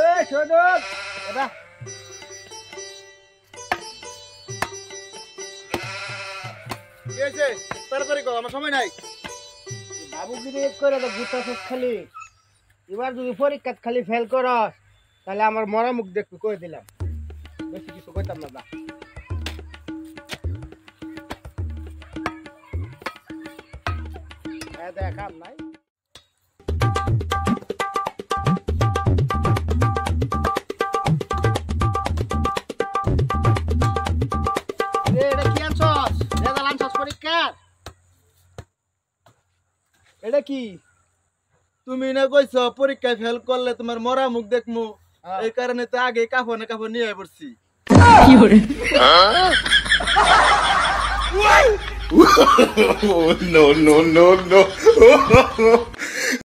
এই শোনক এটা কি হয়েছে? তাড়াতাড়ি কর, আমার সময় নাই। বাবু গিরি করে তো গুতা সব খালি এবার যদি পরীক্ষা খালি ফেল করস তাহলে আমার মরা মুখ দেখবি কই দিলাম বেশি কিছু কইতাম না দেখাম নাই এটা কি আনছস রেজাল্ট আনছস পরীক্ষার এটা কি তুমি না কইছো পরীক্ষায় ফেল করলে তোমার মরা মুখ দেখমু, এই কারণে তো আগে কাফনে কাফন নিয়ে পড়ছি। No, no, no, no.